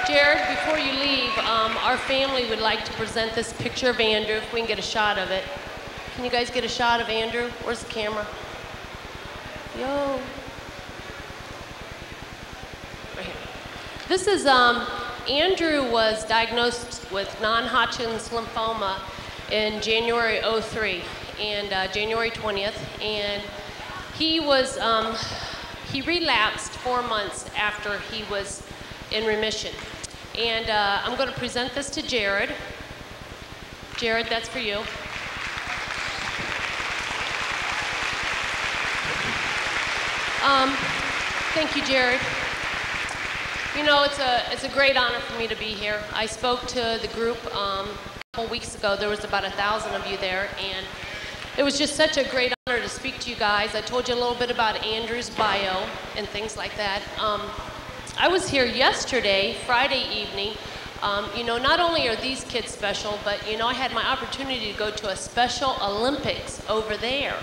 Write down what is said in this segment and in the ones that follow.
Jared, before you leave, our family would like to present this picture of Andrew, if we can get a shot of it. Can you guys get a shot of Andrew? Where's the camera? Yo. Right here. This is, Andrew was diagnosed with non-Hodgkin's lymphoma in January '03, and January 20th, and he was, he relapsed 4 months after he was in remission. And I'm going to present this to Jared. Jared, that's for you. Thank you, Jared. You know, it's a great honor for me to be here. I spoke to the group a couple weeks ago. There was about 1,000 of you there, and it was just such a great honor to speak to you guys. I told you a little bit about Andrew's bio and things like that. I was here yesterday, Friday evening. You know, not only are these kids special, but you know, I had my opportunity to go to a Special Olympics over there.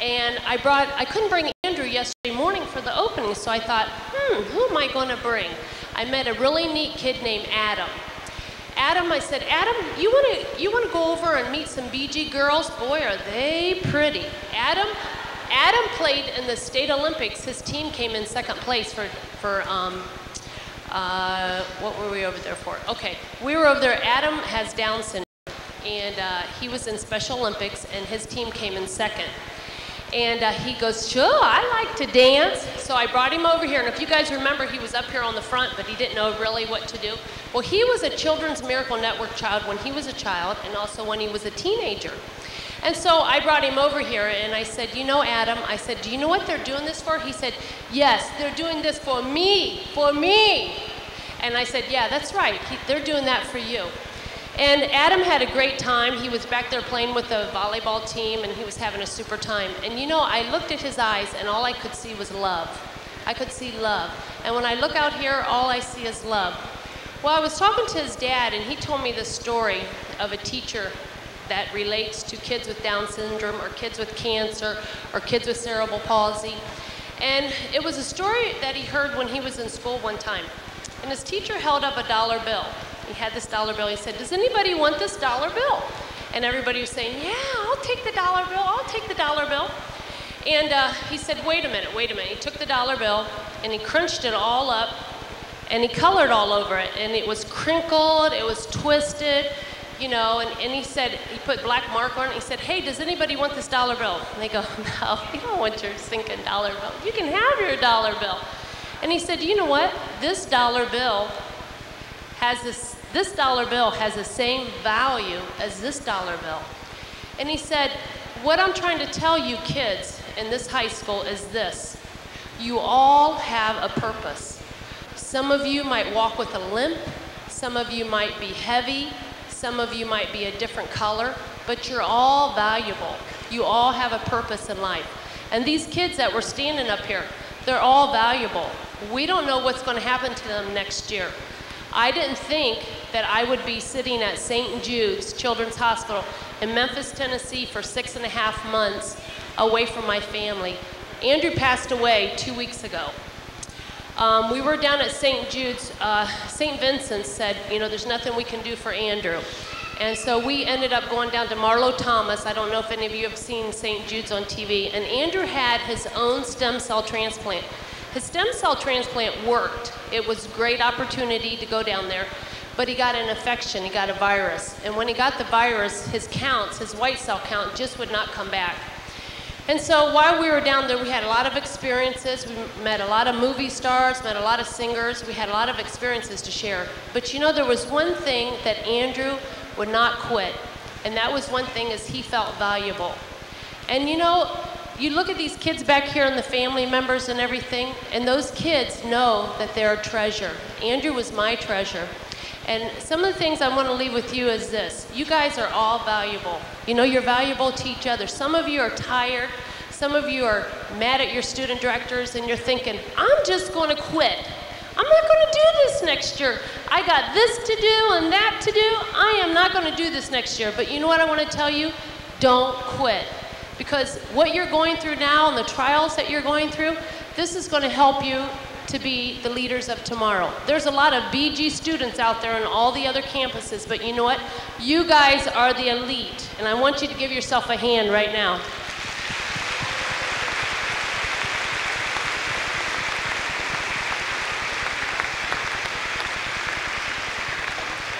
And I couldn't bring Andrew yesterday morning for the opening, so I thought, who am I gonna bring? I met a really neat kid named Adam. Adam, I said, Adam, you wanna go over and meet some BG girls? Boy, are they pretty. Adam played in the State Olympics. His team came in second place for what were we over there for? Okay, we were over there. Adam has Down syndrome, and he was in Special Olympics, and his team came in second. And he goes, sure, I like to dance. So I brought him over here, and if you guys remember, he was up here on the front, but he didn't know really what to do. Well, he was a Children's Miracle Network child when he was a child, and also when he was a teenager. And so I brought him over here, and I said, you know, Adam, I said, do you know what they're doing this for? He said, yes, they're doing this for me, for me. And I said, yeah, that's right, they're doing that for you. And Adam had a great time. He was back there playing with the volleyball team, and he was having a super time. And you know, I looked at his eyes, and all I could see was love. I could see love. And when I look out here, all I see is love. Well, I was talking to his dad, and he told me the story of a teacher that relates to kids with Down syndrome, or kids with cancer, or kids with cerebral palsy. And it was a story that he heard when he was in school one time. And his teacher held up a dollar bill. He had this dollar bill. He said, does anybody want this dollar bill? And everybody was saying, yeah, I'll take the dollar bill, I'll take the dollar bill. And he said, wait a minute, wait a minute. He took the dollar bill, and he crunched it all up, and he colored all over it. And it was crinkled, it was twisted, you know, and he said, he put black marker on it. He said, hey, does anybody want this dollar bill? And they go, no, we don't want your stinking dollar bill. You can have your dollar bill. And he said, you know what? This dollar bill has this dollar bill has the same value as this dollar bill. And he said, what I'm trying to tell you kids in this high school is this. You all have a purpose. Some of you might walk with a limp. Some of you might be heavy. Some of you might be a different color, but you're all valuable. You all have a purpose in life. And these kids that were standing up here, they're all valuable. We don't know what's going to happen to them next year. I didn't think that I would be sitting at St. Jude's Children's Hospital in Memphis, Tennessee for 6.5 months away from my family. Andrew passed away 2 weeks ago. We were down at St. Jude's. St. Vincent's said, you know, there's nothing we can do for Andrew. And so we ended up going down to Marlowe Thomas. I don't know if any of you have seen St. Jude's on TV. And Andrew had his own stem cell transplant. His stem cell transplant worked. It was a great opportunity to go down there, but he got an infection, he got a virus. And when he got the virus, his counts, his white cell count just would not come back. And so while we were down there, we had a lot of experiences. We met a lot of movie stars, met a lot of singers. We had a lot of experiences to share. But you know, there was one thing that Andrew would not quit. And that was one thing, is he felt valuable. And you know, you look at these kids back here and the family members and everything, and those kids know that they're a treasure. Andrew was my treasure. And some of the things I want to leave with you is this. You guys are all valuable. You know, you're valuable to each other. Some of you are tired. Some of you are mad at your student directors, and you're thinking, I'm just going to quit. I'm not going to do this next year. I got this to do and that to do. I am not going to do this next year. But you know what I want to tell you? Don't quit. Because what you're going through now and the trials that you're going through, this is going to help you to be the leaders of tomorrow. There's a lot of BG students out there on all the other campuses, but you know what? You guys are the elite, and I want you to give yourself a hand right now.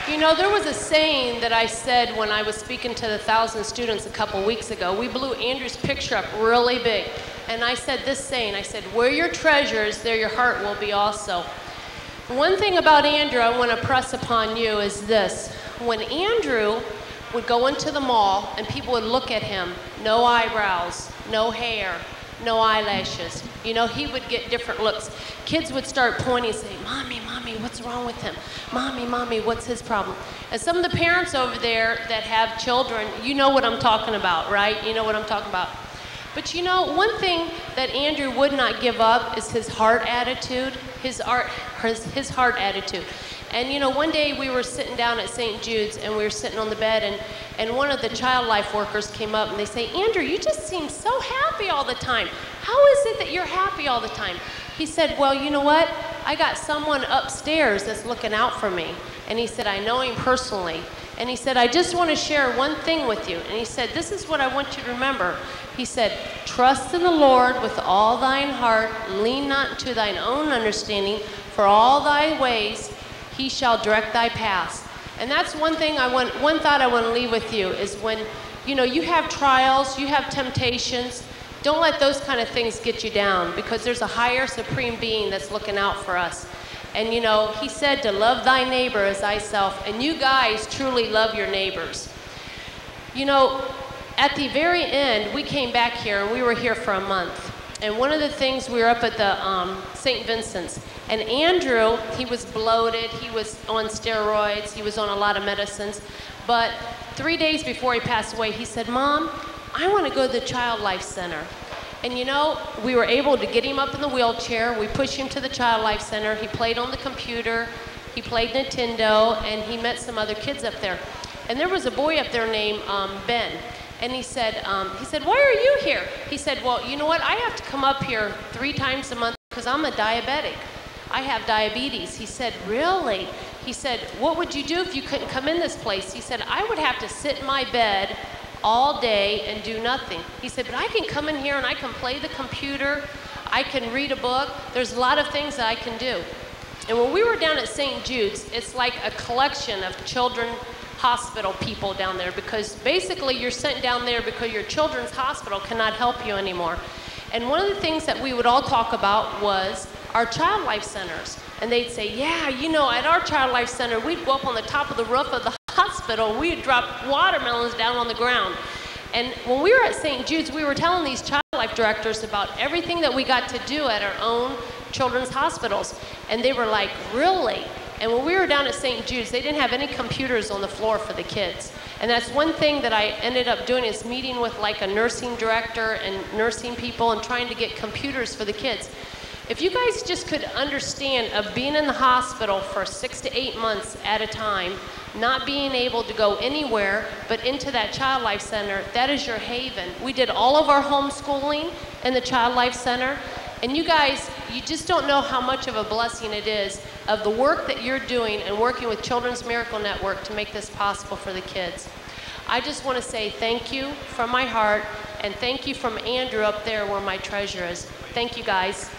You know, there was a saying that I said when I was speaking to the 1,000 students a couple weeks ago. We blew Andrew's picture up really big. And I said this saying, I said, where your treasure is, there your heart will be also. One thing about Andrew I want to press upon you is this. When Andrew would go into the mall and people would look at him, no eyebrows, no hair, no eyelashes. You know, he would get different looks. Kids would start pointing and say, Mommy, Mommy, what's wrong with him? Mommy, Mommy, what's his problem? And some of the parents over there that have children, you know what I'm talking about, right? You know what I'm talking about. But you know, one thing that Andrew would not give up is his heart attitude, his heart attitude. And you know, one day we were sitting down at St. Jude's and we were sitting on the bed and one of the child life workers came up and they say, Andrew, you just seem so happy all the time. How is it that you're happy all the time? He said, well, you know what? I got someone upstairs that's looking out for me. And he said, I know him personally. And he said, I just want to share one thing with you. And he said, this is what I want you to remember. He said, trust in the Lord with all thine heart, and lean not to thine own understanding, for all thy ways he shall direct thy paths. And that's one thing one thought I want to leave with you is when, you know, you have trials, you have temptations, don't let those kind of things get you down, because there's a higher supreme being that's looking out for us. And you know, he said to love thy neighbor as thyself, and you guys truly love your neighbors. You know, at the very end, we came back here and we were here for a month. And one of the things, we were up at the St. Vincent's, and Andrew, he was bloated, he was on steroids, he was on a lot of medicines, but 3 days before he passed away, he said, Mom, I want to go to the Child Life Center. And you know, we were able to get him up in the wheelchair, we pushed him to the Child Life Center, he played on the computer, he played Nintendo, and he met some other kids up there. And there was a boy up there named Ben. And he said, why are you here? He said, well, you know what? I have to come up here 3 times a month because I'm a diabetic. I have diabetes. He said, really? He said, what would you do if you couldn't come in this place? He said, I would have to sit in my bed all day and do nothing. He said, but I can come in here and I can play the computer. I can read a book. There's a lot of things that I can do. And when we were down at St. Jude's, it's like a collection of children hospital people down there, because basically you're sent down there because your children's hospital cannot help you anymore. And one of the things that we would all talk about was our child life centers. And they'd say, yeah, you know, at our child life center, we'd go up on the top of the roof of the hospital, we'd drop watermelons down on the ground. And when we were at St. Jude's, we were telling these child life directors about everything that we got to do at our own children's hospitals. And they were like, really? And when we were down at St. Jude's, they didn't have any computers on the floor for the kids. And that's one thing that I ended up doing, is meeting with like a nursing director and nursing people and trying to get computers for the kids. If you guys just could understand of being in the hospital for 6 to 8 months at a time, not being able to go anywhere but into that Child Life Center, that is your haven. We did all of our homeschooling in the Child Life Center. And you guys, you just don't know how much of a blessing it is of the work that you're doing and working with Children's Miracle Network to make this possible for the kids. I just want to say thank you from my heart, and thank you from Andrew up there where my treasure is. Thank you, guys.